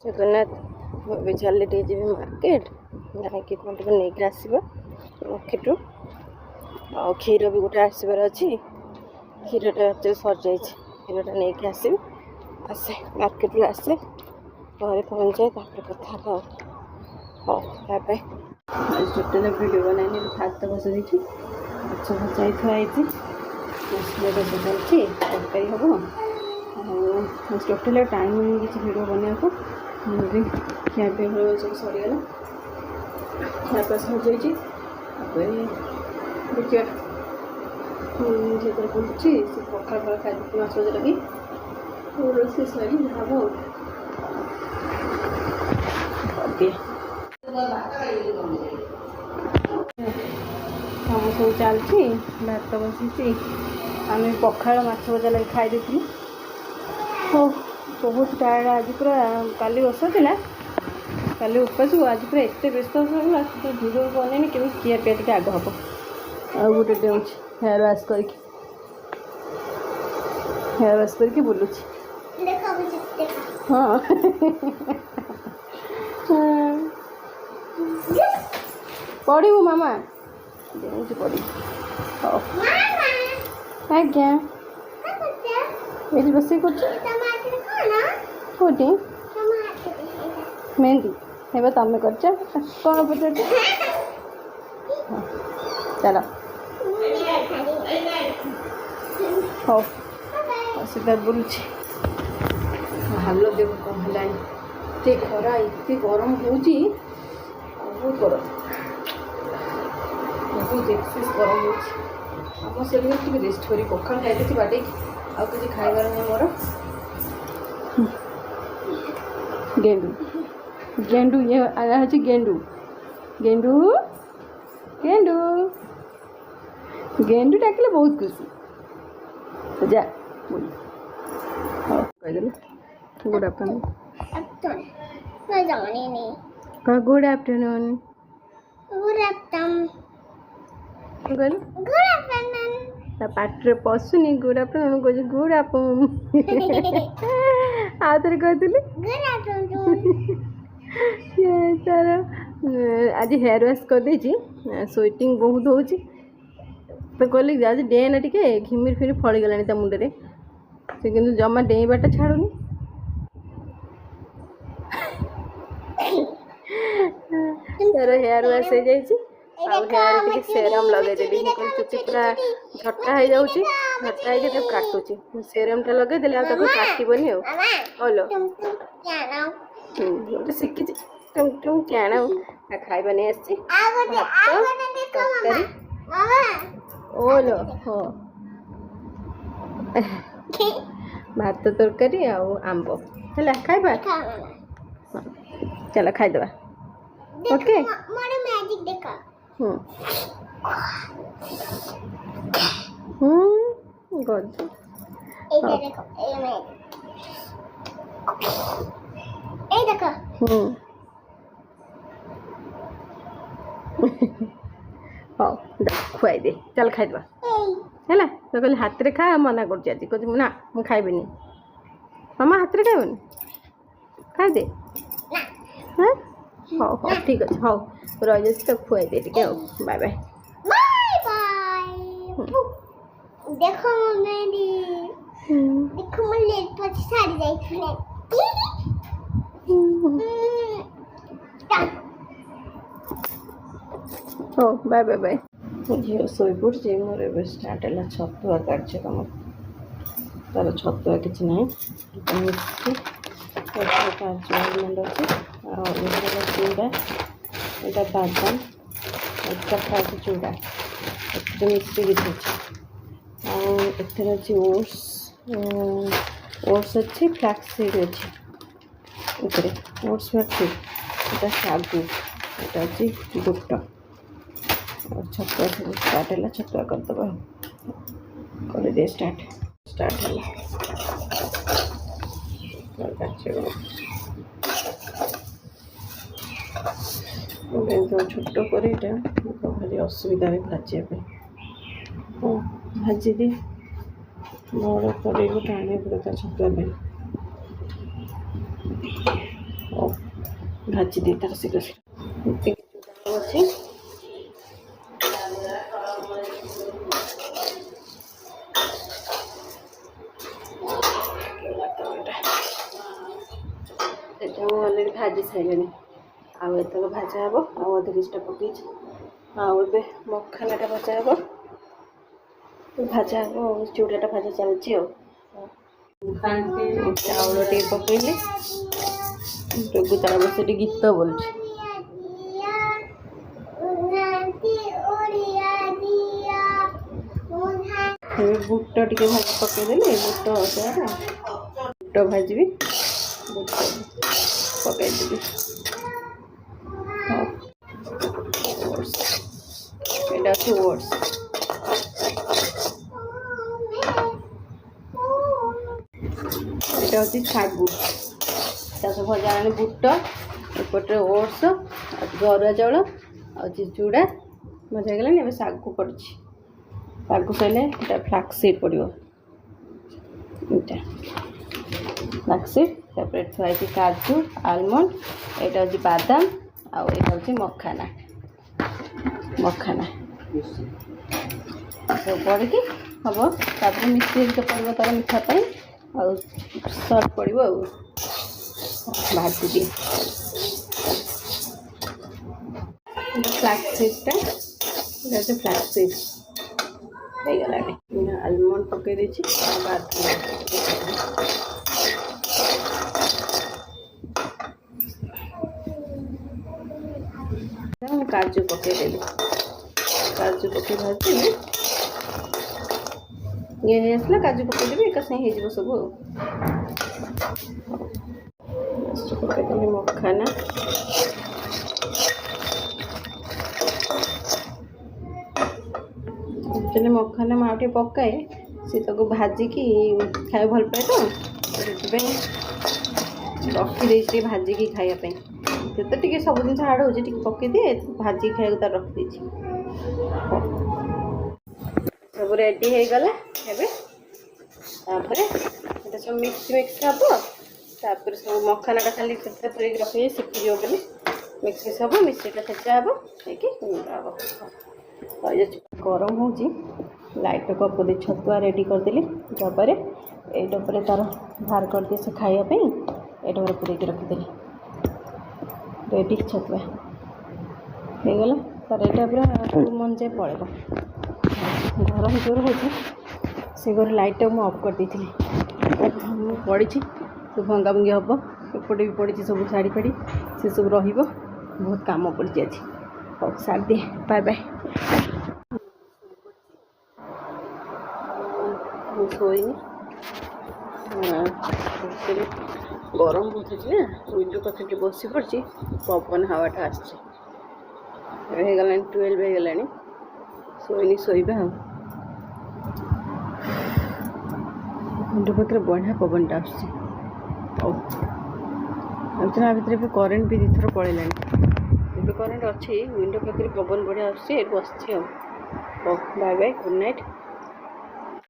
जगन्नाथ भी चल जी मार्केट जाकि कौन नहीं आसवा मार्केट आ क्षीर भी गोटे आसबार अच्छी क्षीरटा सर जा क्षीरटा नहीं आसबि आसे मार्केट रू आसे घर पहुँचाए कथा हाँ बाय आज टोटाल भिडियो बनानी भात बस देती माछ भजा थुआई मसला कषा चलती तरकारी हम टोटाल टाइम नहीं किसी भिडियो बनने को खियापिया सब सरीगला खियापिया सर जा देखिए से बुलूची से पखाड़ फल खाई माछ भजा लगी रोसे सरी भाव काम सब चलती भात बसी आम पखाड़ माछ भजा लगे खाई देती हो बहुत टायर्ड आज पूरा काली बसा था काली उपास आज पूरा एत व्यस्त सरला तो भिडियो बन केमी खिया पिया टे आग हम आ गोटे डेऊँ हेयर वाश करके बुलूची हाँ पढ़ू मामा डेऊँ पढ़ी आज्ञा ये बस कौटी मेहंदी हे तुम कर कौन पचार चलो हाँ सीधा बुलूची हालो देव कौन है खरा एत गरम हो बहुत गरम बहुत एक्सेस गरम हो शरीर टी रेस्ट करी पखाड़ खाई बाटे आउ किसी खाइबार नहीं मोर गेंडू गेंडू ये आया है गेंडू गेंडू गेंडू गेंडू डाकिले बहुत खुशी जा गुड आफ्टरनून गुड आफ्टरनून पाटे पशुनी गुड आफ्टरनून कह गुड आफ्टरनून आउे कहली तार आज हेयर वाश कर स्वेटिंग बहुत हो तो कहली आज डेना टे घिमिर फिर फड़ी गला मुंडे से कि जमा डेबाटा छाड़ूनी तार हेयर वाश हो जाए हेयर टे सेरम लगेदेली चुटी पूरा झटा हो जाऊँगी झटा हो काटुची सेरम टा लगेदेली काटबनी आलो गोटे शिखी क्या खाइबा नहीं आसी तरकारी ओलो हाँ भात तरकारी आंब है खाइबा चलो खाईदे ओके गुड हाँ खुआई दे चल खाईदे है तो कहली हाथ में खा मना कर ना मुझे खाइबी मामा हाथ में खाइबनी खाईदे हाँ हाँ हाँ ठीक अच्छे हाँ रही जाए तो खुआई दे टे बाय बाय देखो देखो मैं लेट पछी सारी जाई हो बाय बाय बाय झील शोई पड़ी मोर ए स्टार्ट है छतुआ कार्यक्रम तार छतुआ किसी ना कार्ड अच्छे चूड़ा यहाँ बादाम खाए चूड़ा मिश्री किसी अच्छे अच्छे ओट्स अच्छे फ्लैक्स सीड अच्छे ओट्स फ्लैक्स सीड यहाँ सागु यहाँ अच्छी बुट और छतुआ सब स्टार्ट है छतुआ करदे कर दे स्टार्ट है छोट करेटा भारी असुविधा भाजपे भाजी दी बड़ कड़े गोटे आने पड़े छतुआ ଭାଜି ଦିଏ ତାର ଶୀଘ୍ର ଶୀଘ୍ର ଏତିକି ଚୁଡ଼ା ଅଛି। ଏଟା ମୁଁ ଅଲରେଡ଼ି ଭାଜି ସାରିଲିଣି। ଆଉ ଏତକ ଭଜା ହେବ। ଆଉ ଅଧ କିଛିଟା ପକେଇଛି। ଆଉ ଏବେ ମଖାନାଟା ଭଜା ହେବ। ଭାଜା ହେବ ଆଉ ଚୁଡ଼ାଟା ଭଜା ଚାଲିଛି ଆଉ। ଚାଉଳ ଟିକେ ପକେଇଲି। ଯୋଗୁ ତାର ବସେଠି ଗୀତ ବୋଲୁଛି। ଏବେ ବୁଟ ଟିକେ ଭାଜି ପକେଇଦେଲି। ବୁଟ ଭାଜିବି। ବୁଟ ପକେଇଦେବି। ଏଇଟା ଅଛି ଓଟ୍ସ। ଏଇଟା ହେଉଛି ଶାଗୁ। ତା ସବୁ ଭଜା ଆଣି ବୁଟ, ଏପଟରେ ଓଟ୍ସ, ଅରୁଆ ଚାଉଳ ଆଉ ଚୁଡ଼ା ଭଜା ହେଇଗଲାଣି। ଏବେ ଶାଗୁ ପଡ଼ୁଛି। ଶାଗୁ ସରିଲେ ଏଇଟା ଫ୍ଲାକ୍ସ ସିଡ୍ ପଡ଼ିବ। ଏଇଟା ଫ୍ଲାକ୍ସ ସିଡ୍। ତାପରେ ଥୁଆ ହେଇଛି କାଜୁ, ଆଲମଣ୍ଡ, ଏଇଟା ହେଉଛି ବାଦାମ, ଆଉ ଏଇଟା ହେଉଛି ମଖାନା। ସବୁ ପଡ଼ିକି ହେବ। ତାପରେ ମିଶେଇକି ପଡ଼ିବ ତାର ମିଠା ପାଇଁ। ଆଉ ସଲ୍ଟ ପଡ଼ିବ ଆଉ। ଭାଜିଦିଏ ଫ୍ଲାକ୍ସ ସିଡ୍ଟା। ଏଇଟା ହେଉଛି ଫ୍ଲାକ୍ସ ସିଡ୍ ହେଇଗଲାଣି। ଆଲମଣ୍ଡ ପକେଇ ଦେଇଛି। ମୁଁ କାଜୁ ପକେଇଦେଲି। କାଜୁ ପକେଇ ଭାଜିଦେଲି। ଇଏ ହେଇ ଆସିଲା କାଜୁ ପକେଇଦେବି। ଏକା ସାଙ୍ଗେ ହେଇଯିବ ସବୁ ଆଉ। ପକେଇଦେଲି ମଖାନା। ଆକ୍ଚୁଆଲି ମଖାନା ମୁଁ ଆଉ ଟିକେ ପକାଏ। ସେ ତାକୁ ଭାଜିକି ଖାଇବା ଭଲ ପାଏ ତ ସେଥିପାଇଁ ରଖିଦେଇଛି ଟିକେ ଭାଜିକି ଖାଇବା ପାଇଁ। ସେତେ ଟିକେ ସବୁ ଜିନିଷ ଆଡ଼ ହେଉଛି ଟିକେ ପକେଇଦିଏ। ଭାଜିକି ଖାଇବାକୁ ତାର ରଖିଦେଇଛି। ସବୁ ରେଡ଼ି ହେଇଗଲା। ଏବେ ତାପରେ ଏଇଟା ସବୁ ମିକ୍ସ ହେବ। ତାପରେ ସବୁ ମଖାନାଟା ଖାଲି ସେଥିରେ ପୁରେଇକି ରଖିଦେଇ ଶିଖିଯିବ ବୋଲି ମିକ୍ସ ହେବ। ମିଶ୍ରିଟା ଛେଚା ହେବ। ହେଇକି ଗୁଣ୍ଡ ହେବ। ଗରମ ହେଉଛି। ଲାଇଟ୍ର କପ୍ ଦେଇ ଛତୁଆ ରେଡ଼ି କରିଦେଲି ଡବାରେ। ଏଇ ଡବାରେ ତାର ବାହାର କରିଦିଏ ସେ ଖାଇବା ପାଇଁ। ଏଇ ଡବାରେ ପୁରେଇକି ରଖିଦେଲି। ରେଡ଼ି ଛତୁଆ ହେଇଗଲା। ତାର ଏଇଟା ପୁରା 2 month ଯାଏ ପଳେଇବ। ଗରମ ଜୋର ହେଉଛି। ସେ ଘରେ ଲାଇଟ୍ଟା ମୁଁ ଅଫ୍ କରିଦେଇଥିଲି। ମୁଁ ପଡ଼ିଛି ସବୁ ଭଙ୍ଗାଭଙ୍ଗି ହେବ। ଏପଟେ ବି ପଡ଼ିଛି ସବୁ ଶାଢ଼ୀ ଫାଡ଼ି। ସେସବୁ ରହିବ। ବହୁତ କାମ ପଡ଼ିଛି ଆଜି। ହଉ ସାରିଦିଏ। Bye bye. ମୁଁ ଶୋଇନି। ଗରମ ବହୁତ ଅଛି ନା। ୱିଣ୍ଡୋ ପାଖରେ ବସି ପଡ଼ିଛି। ପବନ ହାୱାଟା ଆସିଛି। ଏବେ ହେଇଗଲାଣି 12 ହେଇଗଲାଣି। ଶୋଇନି, ଶୋଇବା ଆଉ। ୱିଣ୍ଡୋ ପାଖରେ ବଢ଼ିଆ ପବନଟା ଆସୁଛି। ହଉ ଆ ଭିତରେ ଏବେ କରେଣ୍ଟ ବି 2 ଥର ପଳେଇଲାଣି। ଏବେ କରେଣ୍ଟ ଅଛି। ୱିଣ୍ଡୋ ପାଖରେ ପବନ ବଢ଼ିଆ ଆସୁଛି। ଏଠି ବସିଛି ଆଉ। ହଉ ବାଏ ବାଏ। Good night.